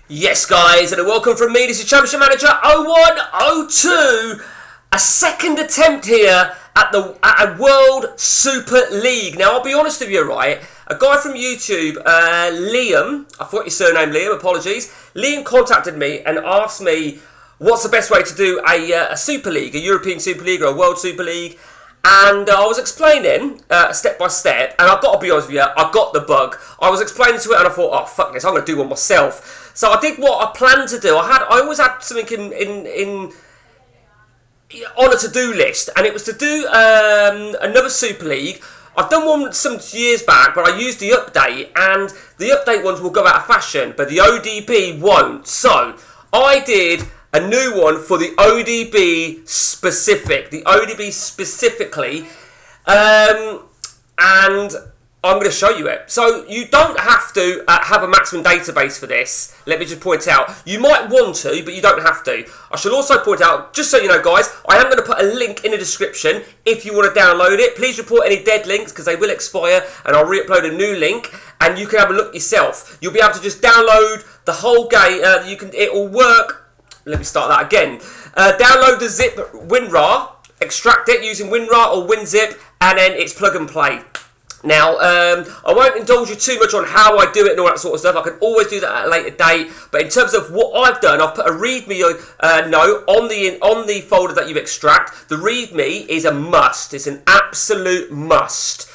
Yes, guys, and welcome from me. This is Championship Manager 0102. A second attempt here at a World Super League. Now, I'll be honest with you, right? A guy from YouTube, Liam, I thought your surname Liam, apologies. Liam contacted me and asked me what's the best way to do a Super League, a European Super League or a World Super League. And I was explaining step by step, and I've got to be honest with you, I got the bug. I was explaining to it, and I thought, oh fuck this, I'm going to do one myself. So I did what I planned to do. I always had something on a to-do list, and it was to do another Super League. I've done one some years back, but I used the update, and the update ones will go out of fashion, but the ODB won't. So I did a new one for the ODB specifically, and I'm going to show you it. So you don't have to have a maximum database for this. Let me just point out. You might want to, but you don't have to. I should also point out, just so you know, guys, I am going to put a link in the description if you want to download it. Please report any dead links because they will expire, and I'll re-upload a new link, and you can have a look yourself. You'll be able to just download the whole game. It will work. Let me start that again. Download the zip WinRAR, extract it using WinRAR or WinZip, and then it's plug and play. Now, I won't indulge you too much on how I do it and all that sort of stuff. I can always do that at a later date. But in terms of what I've done, I've put a README note on the folder that you extract. The README is a must. It's an absolute must.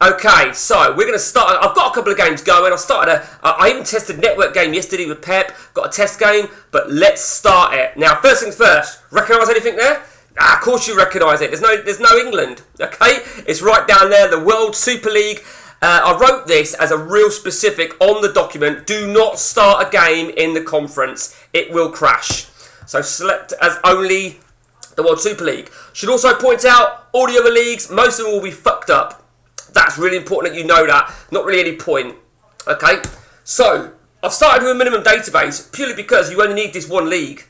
Okay, so we're going to start. I've got a couple of games going. I even tested Network game yesterday with Pep. Got a test game, but let's start it. Now, first things first. Recognise anything there? Of course you recognise it. There's no England. Okay, it's right down there. The World Super League. I wrote this as a real specific on the document. Do not start a game in the conference. It will crash. So select as only the World Super League. Should also point out all the other leagues. Most of them will be fucked up. That's really important that you know that. Not really any point. Okay, so I've started with a minimum database purely because you only need this one league.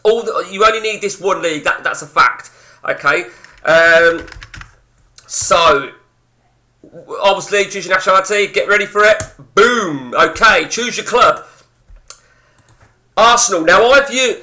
You only need this one league. That's a fact. Okay, so obviously choose your nationality. Get ready for it. Boom. Okay, choose your club. Arsenal. I used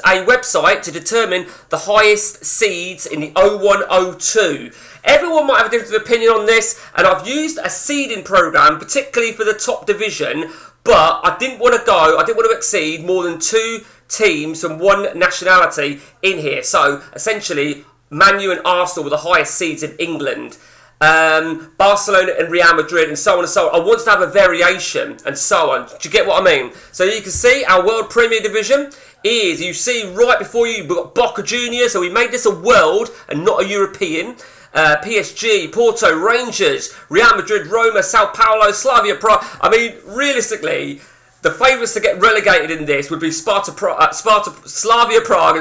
a website to determine the highest seeds in the 0102. Everyone might have a different opinion on this, and I've used a seeding program, particularly for the top division, but I didn't want to exceed more than 2 teams from one nationality in here. So essentially, Man U and Arsenal were the highest seeds in England. Barcelona and Real Madrid, and so on and so on. I wanted to have a variation and so on. Do you get what I mean? So you can see our World Premier Division is, you see right before you, we've got Boca Juniors, so we made this a world and not a European. PSG, Porto, Rangers, Real Madrid, Roma, Sao Paulo, Slavia Prague. I mean, realistically, the favourites to get relegated in this would be Slavia Prague and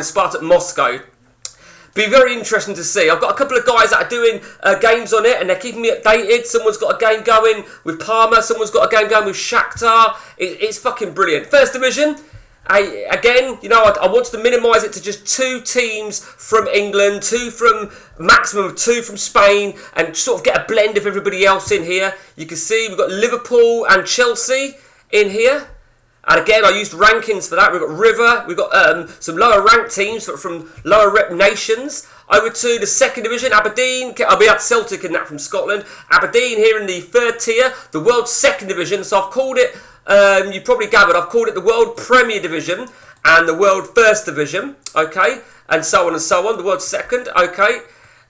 Spartak Moscow. Be very interesting to see. I've got a couple of guys that are doing games on it, and they're keeping me updated. Someone's got a game going with Parma. Someone's got a game going with Shakhtar. It's fucking brilliant. First division. I wanted to minimise it to just 2 teams from England, maximum of 2 from Spain, and sort of get a blend of everybody else in here. You can see we've got Liverpool and Chelsea in here. And again, I used rankings for that. We've got River, we've got some lower ranked teams from lower rep nations. Over to the second division, Aberdeen. We had Celtic in that from Scotland. Aberdeen here in the 3rd tier, the world's second division. So I've called it, you probably gathered, I've called it the World Premier Division and the World First Division. Okay, and so on and so on. The World Second. Okay.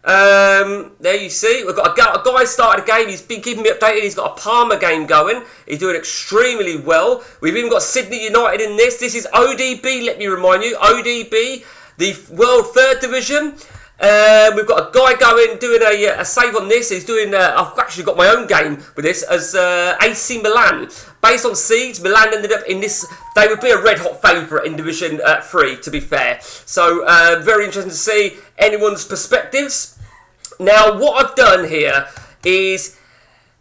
There you see, we've got a guy started a game. He's been keeping me updated. He's got a Parma game going. He's doing extremely well. We've even got Sydney United in this. This is ODB, let me remind you. ODB, the World Third Division. We've got a guy going, doing a save on this. He's doing, I've actually got my own game with this as AC Milan. Based on seeds, Milan ended up in this. They would be a red hot favourite in Division 3, to be fair. So, very interesting to see anyone's perspectives. Now, what I've done here is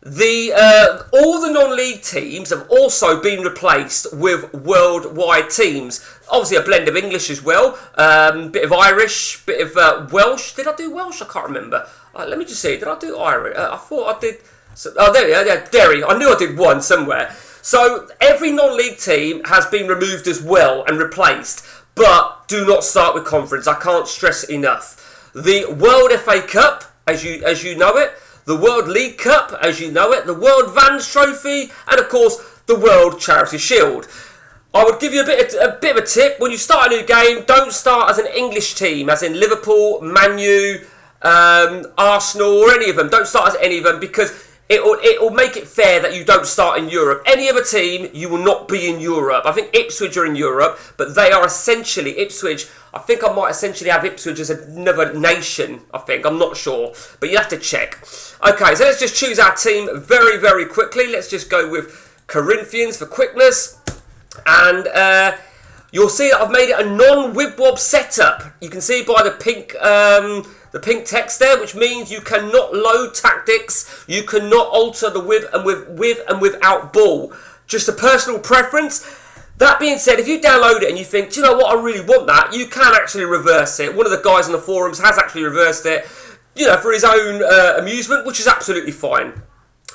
all the non-league teams have also been replaced with worldwide teams. Obviously, a blend of English as well, bit of Irish, bit of Welsh. Did I do Welsh? I can't remember. Let me just see. Did I do Irish? I thought I did. Oh, there we are. Yeah, Derry. I knew I did one somewhere. So every non-league team has been removed as well and replaced. But do not start with conference. I can't stress it enough. The World FA Cup, as you know it, the World League Cup, as you know it, the World Vans Trophy, and of course the World Charity Shield. I would give you a bit of a tip. When you start a new game, don't start as an English team, as in Liverpool, Man U, Arsenal, or any of them. Don't start as any of them, because it will make it fair that you don't start in Europe. Any other team, you will not be in Europe. I think Ipswich are in Europe, but they are essentially, Ipswich, I think I might essentially have Ipswich as another nation, I think. I'm not sure, but you have to check. Okay, so let's just choose our team very, very quickly. Let's just go with Corinthians for quickness. And you'll see that I've made it a non-wibwob setup. You can see by the pink text there, which means you cannot load tactics, you cannot alter the with and without ball. Just a personal preference. That being said, if you download it and you think, do you know what, I really want that, you can actually reverse it. One of the guys on the forums has actually reversed it, you know, for his own amusement, which is absolutely fine.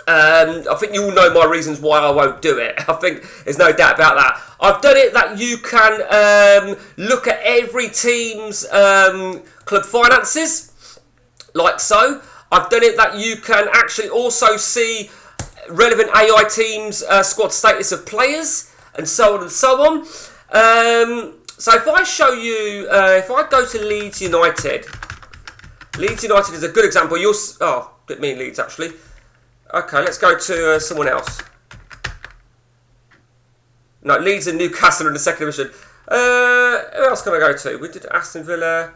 I think you all know my reasons why I won't do it. I think there's no doubt about that. I've done it that you can look at every team's club finances, like so. I've done it that you can actually also see relevant AI teams' squad status of players, and so on and so on. So if I show you, if I go to Leeds United is a good example. Didn't mean Leeds actually. Okay, let's go to someone else. No, Leeds and Newcastle in the second division. Who else can I go to? We did Aston Villa.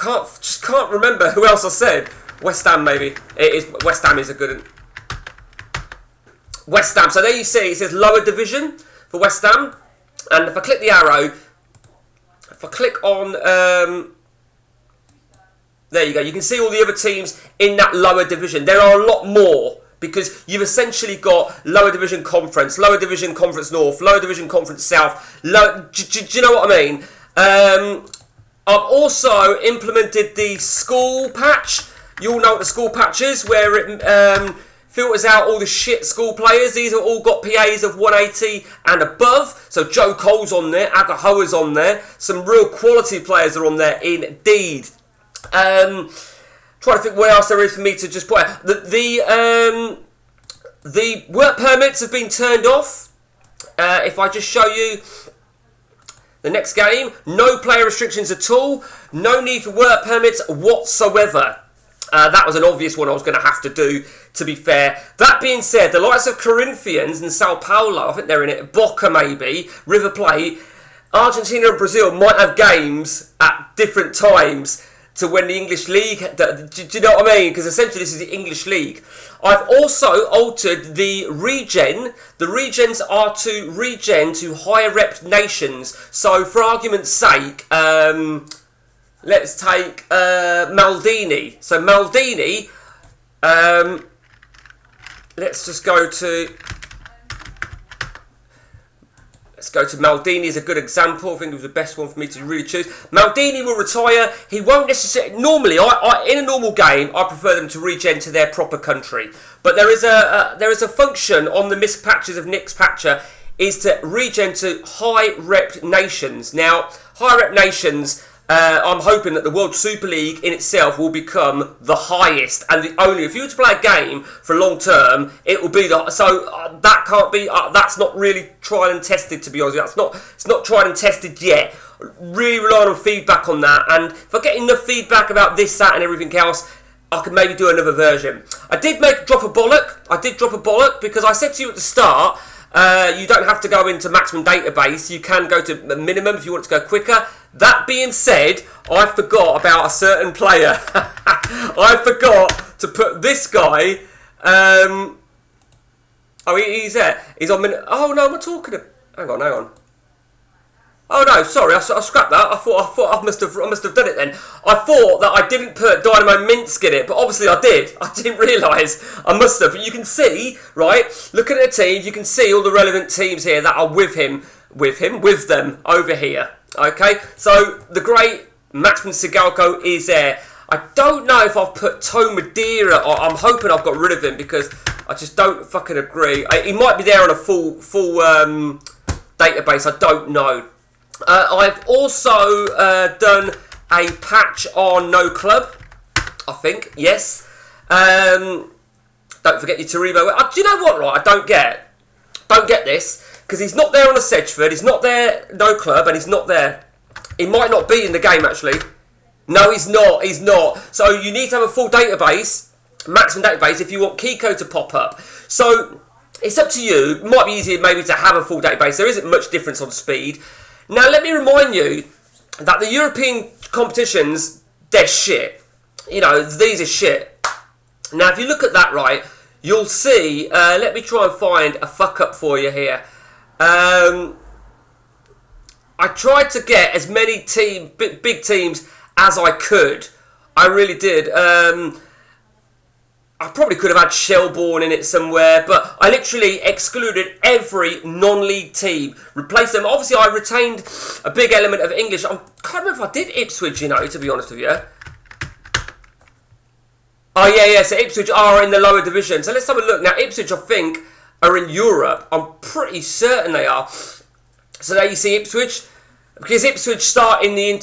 Just can't remember who else I said. West Ham maybe. West Ham is a good one. West Ham. So there you see, it says lower division for West Ham. And if I click the arrow, if I click on, there you go. You can see all the other teams in that lower division. There are a lot more, because you've essentially got lower division conference north, lower division conference south. Do you know what I mean? I've also implemented the school patch. You all know what the school patch is, where it filters out all the shit school players. These have all got PAs of 180 and above. So Joe Cole's on there, Agahoa's on there. Some real quality players are on there indeed. Trying to think what else there is for me to just point out. The work permits have been turned off. If I just show you the next game, no player restrictions at all. No need for work permits whatsoever. That was an obvious one I was going to have to do, to be fair. That being said, the likes of Corinthians and Sao Paulo, I think they're in it, Boca maybe, River Plate, Argentina and Brazil might have games at different times to when the English League, do you know what I mean? Because essentially this is the English League. I've also altered the regen. The regens are to regen to higher rep nations. So for argument's sake, let's take Maldini. So Maldini, let's just go to... Let's go to Maldini as a good example. I think it was the best one for me to really choose. Maldini will retire. He won't necessarily... Normally, in a normal game, I prefer them to regen to their proper country. But there is a function on the misc patches of Nick's patcher, is to regen to high rep nations. Now, high rep nations... I'm hoping that the World Super League in itself will become the highest and the only. If you were to play a game for long term, it will be the. So that can't be. That's not really tried and tested, to be honest. It's not tried and tested yet. Really relying on feedback on that. And if I get enough feedback about this, that, and everything else, I can maybe do another version. I did drop a bollock because I said to you at the start. You don't have to go into maximum database. You can go to minimum if you want to go quicker. That being said, I forgot about a certain player. I forgot to put this guy. He's there. He's on minute. Oh no, I'm not talking to. Hang on. Oh no, sorry, I scrapped that. I thought I must have done it then. I thought that I didn't put Dynamo Minsk in it, but obviously I did. I didn't realise I must have. But you can see, right? Looking at the teams, you can see all the relevant teams here that are with them over here. Okay, so the great Maximum Sigalko is there. I don't know if I've put Toe Madeira, or I'm hoping I've got rid of him because I just don't fucking agree. He might be there on a full database. I don't know. I've also done a patch on No Club. I think, yes. Don't forget your Taribo. Do you know what? Right, I don't get this, because he's not there on a Sedgeford. He's not there No Club, and he's not there. He might not be in the game actually. No, he's not. He's not. So you need to have a full database, maximum database, if you want Kiko to pop up. So it's up to you. It might be easier maybe to have a full database. There isn't much difference on speed. Now let me remind you that the European competitions, they're shit. You know, these are shit. Now if you look at that right, you'll see. Let me try and find a fuck up for you here. I tried to get as many big teams as I could. I really did. I probably could have had Shelbourne in it somewhere, but I literally excluded every non-league team, replaced them. Obviously, I retained a big element of English. I can't remember if I did Ipswich, you know, to be honest with you. Oh, yeah, so Ipswich are in the lower division. So let's have a look. Now, Ipswich, I think, are in Europe. I'm pretty certain they are. So there you see Ipswich. Because Ipswich start in the in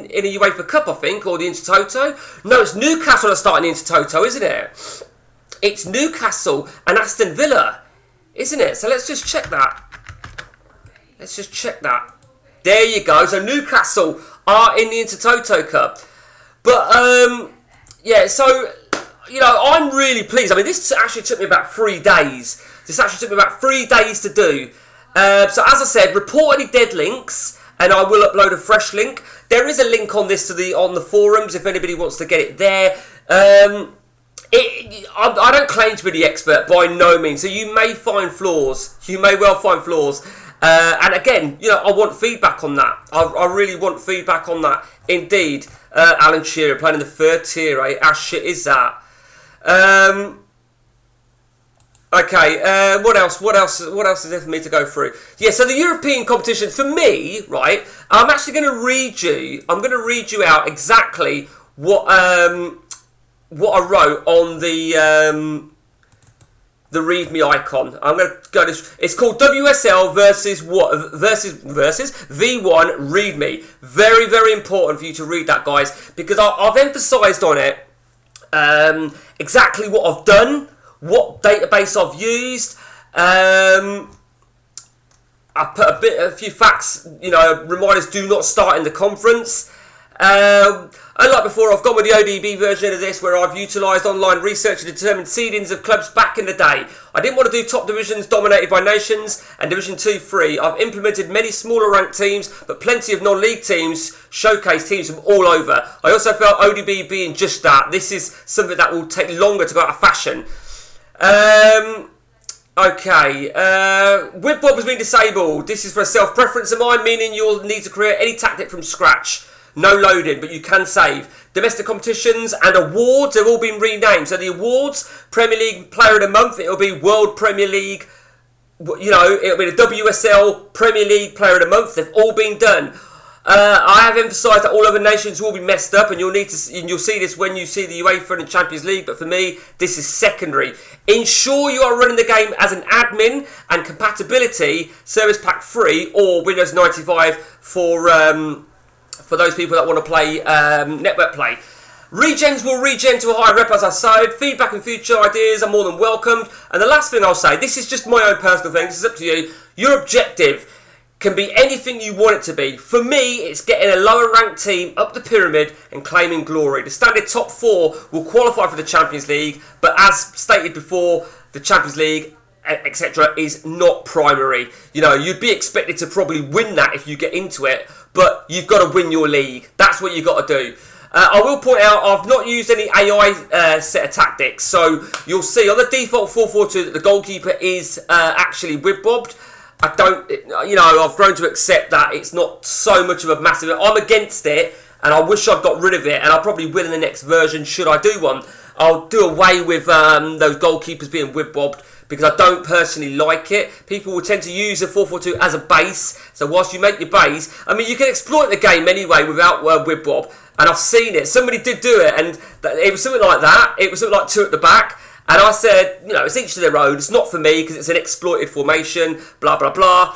the UEFA Cup, I think, or the Intertoto. No, it's Newcastle that start in the Intertoto, isn't it? It's Newcastle and Aston Villa, isn't it? So let's just check that. There you go. So Newcastle are in the Intertoto Cup. But, yeah, so, you know, I'm really pleased. I mean, this actually took me about 3 days. to do. So as I said, report any dead links, and I will upload a fresh link. There is a link on this on the forums if anybody wants to get it there. I don't claim to be the expert by no means, so you may find flaws. You may well find flaws. And again, you know, I want feedback on that. I really want feedback on that. Indeed, Alan Shearer playing in the 3rd tier, eh? How shit is that? Okay, what else is there for me to go through? Yeah, so the European competition, for me, right, I'm actually going to read you out exactly what I wrote on the README icon. I'm going to go this. It's called W.S.L versus V1 README. Very, very important for you to read that, guys, because I've emphasised on it exactly what I've done, what database I've used. I put a few facts, you know, reminders do not start in the conference. Unlike before, I've gone with the ODB version of this, where I've utilised online research to determine seedings of clubs back in the day. I didn't want to do top divisions dominated by nations and Division 2-3. I've implemented many smaller ranked teams, but plenty of non-league teams showcase teams from all over. I also felt ODB being just that. This is something that will take longer to go out of fashion. Okay, Whip Bob has been disabled. This is for a self-preference of mine, meaning you'll need to create any tactic from scratch. No loading, but you can save. Domestic competitions and awards have all been renamed. So the awards, Premier League Player of the Month, it'll be World Premier League, you know, it'll be the WSL Premier League Player of the Month. They've all been done. I have emphasised that all other nations will be messed up, and you'll see this when you see the UEFA and the Champions League, but for me, this is secondary. Ensure you are running the game as an admin and compatibility, Service Pack 3 or Windows 95 for those people that want to play network play. Regens will regen to a higher rep, as I said. Feedback and future ideas are more than welcomed. And the last thing I'll say, this is just my own personal thing, this is up to you. Your objective can be anything you want it to be. For me, it's getting a lower ranked team up the pyramid and claiming glory. The standard top 4 will qualify for the Champions League, but as stated before, the Champions League, etc., is not primary. You know, you'd be expected to probably win that if you get into it, but you've got to win your league. That's what you've got to do. I will point out I've not used any AI set of tactics, so you'll see on the default 4-4-2 that the goalkeeper is actually whip-bobbed. I don't, you know, I've grown to accept that it's not so much of a massive. I'm against it, and I wish I'd got rid of it, and I probably will in the next version should I do one. I'll do away with those goalkeepers being whip-bobbed, because I don't personally like it. People will tend to use a 4-4-2 as a base, so whilst you make your base, I mean, you can exploit the game anyway without whip-bob, and I've seen it. Somebody did do it, and it was something like that. It was something like 2 at the back, And I said, you know, it's each to their own. It's not for me because it's an exploited formation, blah, blah, blah.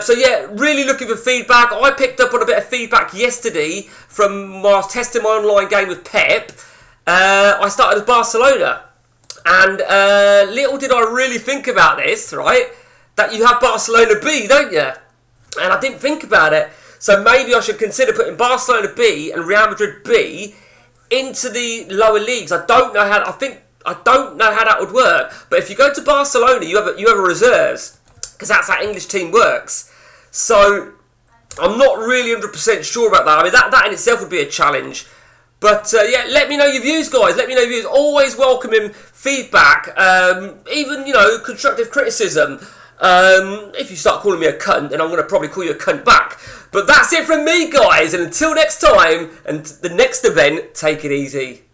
So yeah, really looking for feedback. I picked up on a bit of feedback yesterday from when I was testing my online game with Pep. I started with Barcelona. And little did I really think about this, right? That you have Barcelona B, don't you? And I didn't think about it. So maybe I should consider putting Barcelona B and Real Madrid B into the lower leagues. I don't know how that would work. But if you go to Barcelona, you have a reserves, because that's how English team works. So I'm not really 100% sure about that. I mean, that in itself would be a challenge. But yeah, let me know your views, guys. Let me know your views. Always welcoming feedback, even, you know, constructive criticism. If you start calling me a cunt, then I'm going to probably call you a cunt back. But that's it from me, guys. And until next time, and the next event, take it easy.